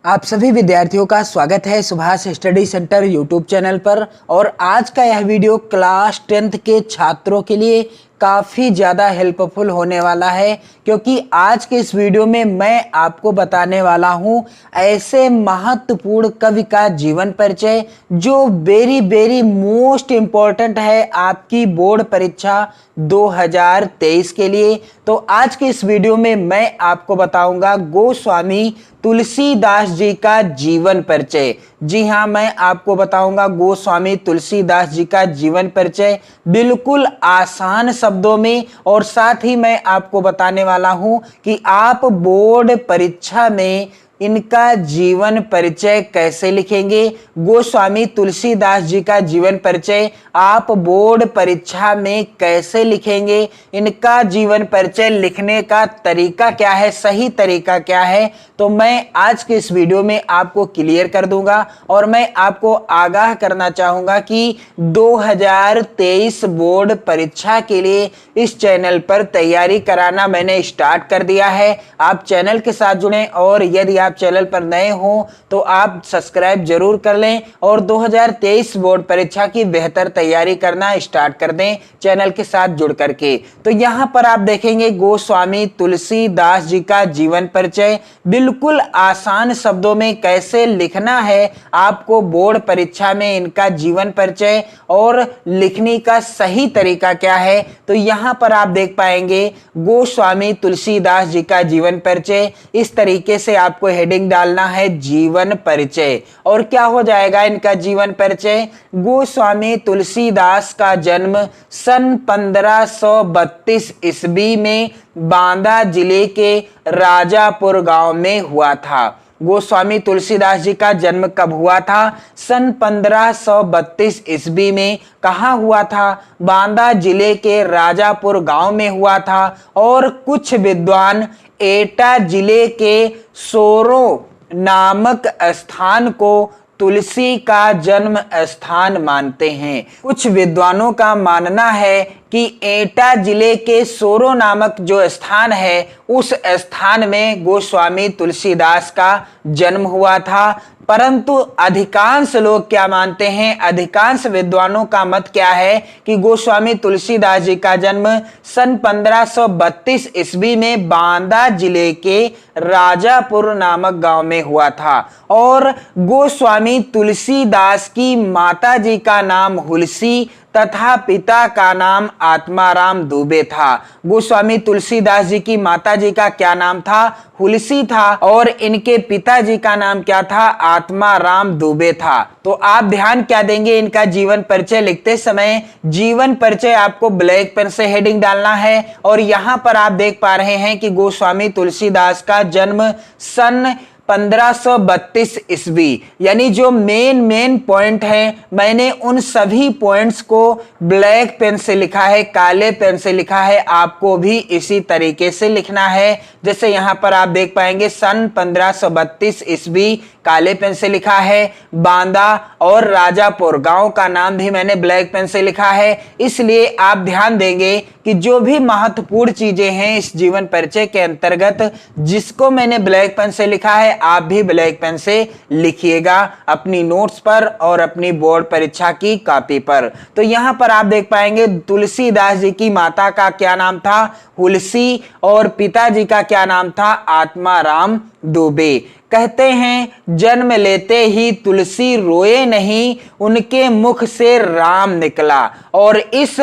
आप सभी विद्यार्थियों का स्वागत है Subhash study centre YouTube channel पर। और आज का यह वीडियो क्लास 10th के छात्रों के लिए काफ़ी ज़्यादा हेल्पफुल होने वाला है, क्योंकि आज के इस वीडियो में मैं आपको बताने वाला हूँ ऐसे महत्वपूर्ण कवि का जीवन परिचय जो वेरी मोस्ट इम्पॉर्टेंट है आपकी बोर्ड परीक्षा 2023 के लिए। तो आज के इस वीडियो में मैं आपको बताऊंगा गोस्वामी तुलसीदास जी का जीवन परिचय। जी हाँ, मैं आपको बताऊंगा गोस्वामी तुलसीदास जी का जीवन परिचय बिल्कुल आसान शब्दों में, और साथ ही मैं आपको बताने वाला हूं कि आप बोर्ड परीक्षा में इनका जीवन परिचय कैसे लिखेंगे। गोस्वामी तुलसीदास जी का जीवन परिचय आप बोर्ड परीक्षा में कैसे लिखेंगे, इनका जीवन परिचय लिखने का तरीका क्या है, सही तरीका क्या है, तो मैं आज के इस वीडियो में आपको क्लियर कर दूंगा। और मैं आपको आगाह करना चाहूंगा कि 2023 बोर्ड परीक्षा के लिए इस चैनल पर तैयारी कराना मैंने स्टार्ट कर दिया है। आप चैनल के साथ जुड़ें, और यदि आप चैनल पर नए हो तो आप सब्सक्राइब जरूर कर लें और 2023 बोर्ड परीक्षा की बेहतर तैयारी करना स्टार्ट कर दें चैनल के साथ जुड़ करके। तो यहां पर आप देखेंगे गोस्वामी तुलसीदास जी का जीवन परिचय बिल्कुल आसान शब्दों में कैसे लिखना है आपको बोर्ड परीक्षा में इनका जीवन परिचय, और लिखने का सही तरीका क्या है। तो यहां पर आप देख पाएंगे गोस्वामी तुलसीदास जी का जीवन परिचय, इस तरीके से आपको हेडिंग डालना है जीवन परिचय। और क्या हो जाएगा इनका जीवन परिचय। गोस्वामी तुलसीदास का जन्म सन 1532 ईस्वी में बांदा जिले के राजापुर गांव में हुआ था। गोस्वामी तुलसीदास जी का जन्म कब हुआ था? सन 1532 ईस्वी में। कहाँ हुआ था? बांदा जिले के राजापुर गांव में हुआ था। और कुछ विद्वान एटा जिले के सोरो नामक स्थान को तुलसी का जन्म स्थान मानते हैं। कुछ विद्वानों का मानना है कि एटा जिले के सोरो नामक जो स्थान है उस स्थान में गोस्वामी तुलसीदास का जन्म हुआ था। परंतु अधिकांश लोग क्या मानते हैं, अधिकांश विद्वानों का मत क्या है कि गोस्वामी तुलसीदास जी का जन्म सन 1532 ईस्वी में बांदा जिले के राजापुर नामक गांव में हुआ था। और गोस्वामी तुलसीदास की माता जी का नाम हुलसी तथा पिता का नाम आत्माराम दुबे था। गोस्वामी तुलसीदास जी की माता जी का क्या नाम था? हुलसी था। और इनके पिताजी का नाम क्या था? आत्माराम दुबे था। तो आप ध्यान क्या देंगे इनका जीवन परिचय लिखते समय, जीवन परिचय आपको ब्लैक पेन से हेडिंग डालना है। और यहां पर आप देख पा रहे हैं कि गोस्वामी तुलसीदास का जन्म सन 1532 ईस्वी, यानी जो मेन पॉइंट है मैंने उन सभी पॉइंट्स को ब्लैक पेन से लिखा है, काले पेन से लिखा है। आपको भी इसी तरीके से लिखना है। जैसे यहां पर आप देख पाएंगे सन 1532 ईस्वी काले पेन से लिखा है, बांदा और राजापुर गांव का नाम भी मैंने ब्लैक पेन से लिखा है। इसलिए आप ध्यान देंगे कि जो भी महत्वपूर्ण चीजें हैं इस जीवन परिचय के अंतर्गत जिसको मैंने ब्लैक पेन से लिखा है आप भी ब्लैक पेन से लिखिएगा अपनी नोट्स पर और अपनी बोर्ड परीक्षा की कॉपी पर। तो यहां पर आप देख पाएंगे तुलसीदास जी की माता का क्या नाम था? हुलसी। और पिताजी का क्या नाम था? आत्माराम दुबे। कहते हैं जन्म लेते ही तुलसी रोए नहीं, उनके मुख से राम निकला। और इस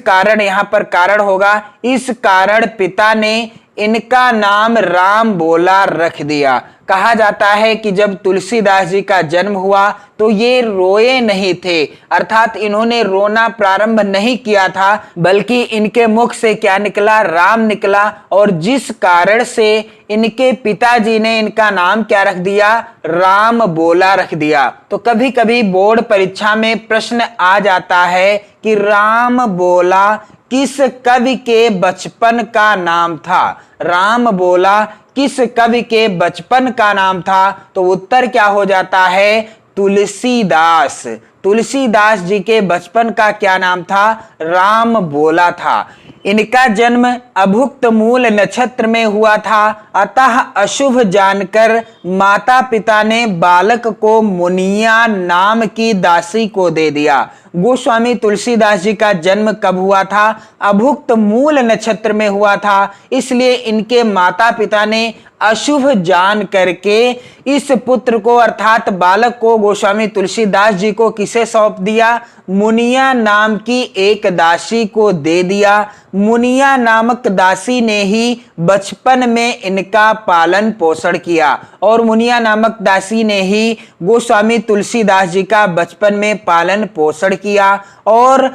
कारण यहां पर कारण होगा, इस कारण पिता ने इनका नाम राम बोला रख दिया। कहा जाता है कि जब तुलसीदास जी का जन्म हुआ तो ये रोए नहीं थे, अर्थात इन्होंने रोना प्रारंभ नहीं किया था, बल्कि इनके मुख से क्या निकला? राम निकला। और जिस कारण से इनके पिताजी ने इनका नाम क्या रख दिया? राम बोला रख दिया। तो कभी कभी बोर्ड परीक्षा में प्रश्न आ जाता है कि राम बोला किस कवि के बचपन का नाम था? राम बोला किस कवि के बचपन का नाम था? तो उत्तर क्या हो जाता है? तुलसीदास। तुलसीदास जी के बचपन का क्या नाम था? राम बोला था। इनका जन्म अभुक्त मूल नक्षत्र में हुआ था, अतः अशुभ जानकर माता पिता ने बालक को मुनिया नाम की दासी को दे दिया। गोस्वामी तुलसीदास जी का जन्म कब हुआ था? अभुक्त मूल नक्षत्र में हुआ था, इसलिए इनके माता पिता ने अशुभ जान करके इस पुत्र को अर्थात बालक को गोस्वामी तुलसीदास जी को किसे सौंप दिया? मुनिया नाम की एक दासी को दे दिया। मुनिया नामक दासी ने ही बचपन में इनका पालन पोषण किया और मुनिया नामक दासी ने ही गोस्वामी तुलसीदास जी का बचपन में पालन पोषण किया और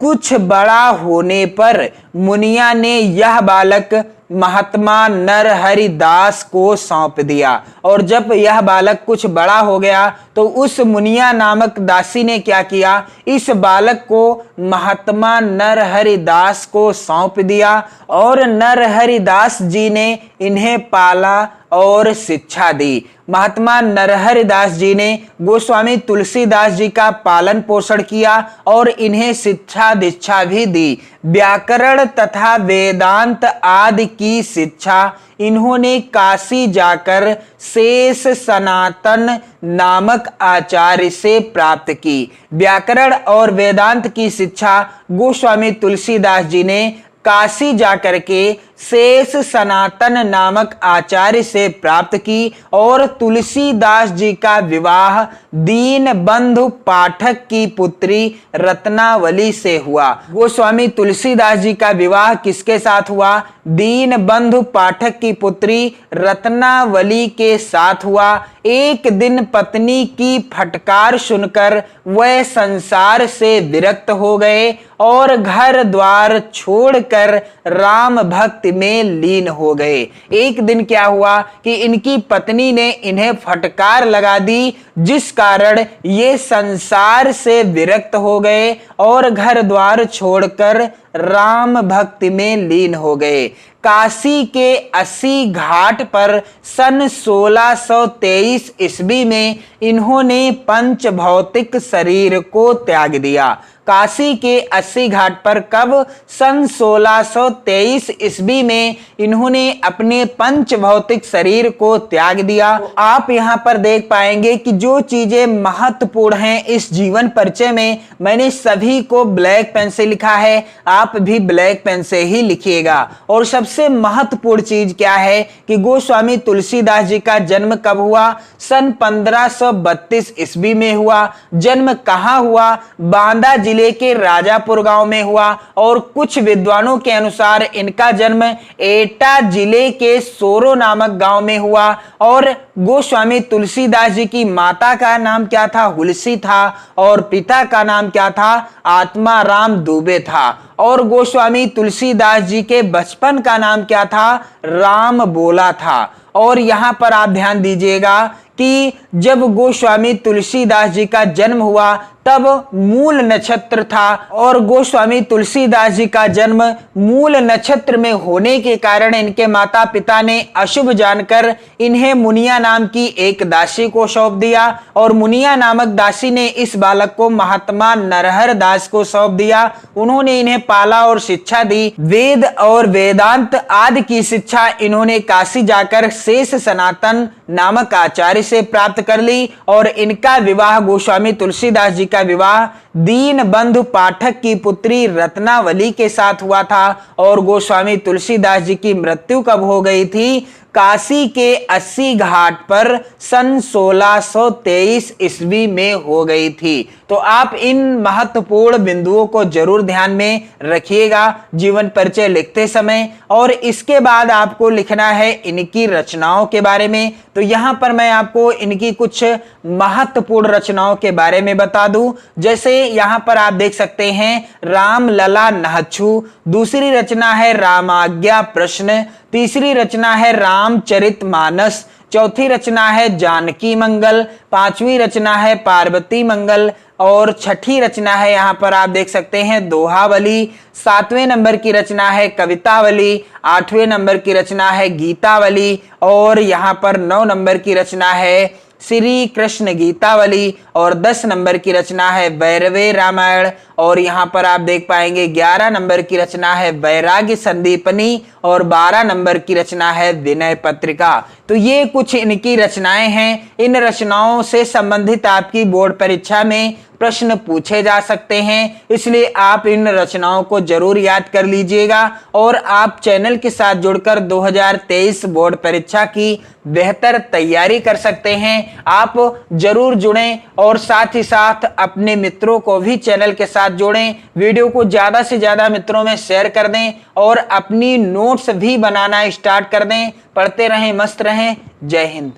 कुछ बड़ा होने पर मुनिया ने यह बालक महात्मा नरहरि दास को सौंप दिया। और जब यह बालक कुछ बड़ा हो गया तो उस मुनिया नामक दासी ने क्या किया? इस बालक को महात्मा नरहरि दास को सौंप दिया और नरहरि दास जी ने इन्हें पाला और शिक्षा दी। महात्मा नरहरि दास जी ने गोस्वामी तुलसीदास जी का पालन पोषण किया और इन्हें शिक्षा दीक्षा भी दी। व्याकरण तथा वेदांत आदि की शिक्षा इन्होंने काशी जाकर शेष सनातन नामक आचार्य से प्राप्त की। व्याकरण और वेदांत की शिक्षा गोस्वामी तुलसीदास जी ने काशी जाकर के शेष सनातन नामक आचार्य से प्राप्त की और तुलसीदास जी का विवाह दीन बंधु पाठक की पुत्री रत्नावली से हुआ। गोस्वामी तुलसीदास जी का विवाह किसके साथ हुआ? दीन बंधु पाठक की पुत्री रत्नावली के साथ हुआ। एक दिन पत्नी की फटकार सुनकर वह संसार से विरक्त हो गए और घर द्वार छोड़कर राम भक्ति में लीन हो गए। एक दिन क्या हुआ कि इनकी पत्नी ने इन्हें फटकार लगा दी, जिस कारण ये संसार से विरक्त हो गए और घर द्वार छोड़कर राम भक्ति में लीन हो गए। काशी के 80 घाट पर सन 1623 ईस्वी में इन्होंने पंच भौतिक शरीर को त्याग दिया। काशी के 80 घाट पर कब? सन 1623 ईस्वी में इन्होंने अपने पंच भौतिक शरीर को त्याग दिया। आप यहाँ पर देख पाएंगे कि जो चीजें महत्वपूर्ण हैं इस जीवन परिचय में, मैंने सभी को ब्लैक पेन से लिखा है, आप भी ब्लैक पेन से ही लिखिएगा। और सबसे महत्वपूर्ण चीज क्या है कि गोस्वामी तुलसीदास जी का जन्म कब हुआ? सन 1532 ईस्वी में हुआ। जन्म कहाँ हुआ? बांदा जिले के राजापुर गांव में हुआ और कुछ विद्वानों के अनुसार इनका जन्म एटा जिले के सोरो नामक गांव में हुआ। और गोस्वामी तुलसीदास जी की माता का नाम क्या था? हुलसी था और पिता का नाम क्या था? आत्माराम दुबे था। और गोस्वामी तुलसीदास जी के बचपन का नाम क्या था? राम बोला था। और यहाँ पर आप ध्यान दीजिएगा कि जब गोस्वामी तुलसीदास जी का जन्म हुआ तब मूल नक्षत्र था और गोस्वामी तुलसीदास जी का जन्म मूल नक्षत्र में होने के कारण इनके माता पिता ने अशुभ जानकर इन्हें मुनिया नाम की एक दासी को सौंप दिया और मुनिया नामक दासी ने इस बालक को महात्मा नरहर दास को सौंप दिया। उन्होंने इन्हें पाला और शिक्षा दी। वेद और वेदांत आदि की शिक्षा इन्होंने काशी जाकर शेष सनातन नामक आचार्य से प्राप्त कर ली और इनका विवाह गोस्वामी तुलसीदास जी का विवाह दीन बंधु पाठक की पुत्री रत्नावली के साथ हुआ था। और गोस्वामी तुलसीदास जी की मृत्यु कब हो गई थी? काशी के 80 घाट पर सन 1623 ईस्वी में हो गई थी। तो आप इन महत्वपूर्ण बिंदुओं को जरूर ध्यान में रखिएगा जीवन परिचय लिखते समय। और इसके बाद आपको लिखना है इनकी रचनाओं के बारे में। तो यहाँ पर मैं आपको इनकी कुछ महत्वपूर्ण रचनाओं के बारे में बता दूं। जैसे यहाँ पर आप देख सकते हैं राम लला नहछु, दूसरी रचना है रामाज्ञा प्रश्न, तीसरी रचना है रामचरितमानस, चौथी रचना है जानकी मंगल, पांचवी रचना है पार्वती मंगल और छठी रचना है यहाँ पर आप देख सकते हैं दोहावली, सातवें नंबर की रचना है कवितावली, आठवें नंबर की रचना है गीतावली और यहाँ पर 9 नंबर की रचना है श्री कृष्ण गीतावली और 10 नंबर की रचना है भैरवे रामायण और यहाँ पर आप देख पाएंगे 11 नंबर की रचना है वैराग्य संदीपनी और 12 नंबर की रचना है विनय पत्रिका। तो ये कुछ इनकी रचनाएं हैं। इन रचनाओं से संबंधित आपकी बोर्ड परीक्षा में प्रश्न पूछे जा सकते हैं, इसलिए आप इन रचनाओं को जरूर याद कर लीजिएगा और आप चैनल के साथ जुड़कर 2023 बोर्ड परीक्षा की बेहतर तैयारी कर सकते हैं। आप जरूर जुड़ें और साथ ही साथ अपने मित्रों को भी चैनल के साथ जोड़ें। वीडियो को ज्यादा से ज्यादा मित्रों में शेयर कर दें और अपनी नोट्स भी बनाना स्टार्ट कर दें। पढ़ते रहें, मस्त रहें। जय हिंद।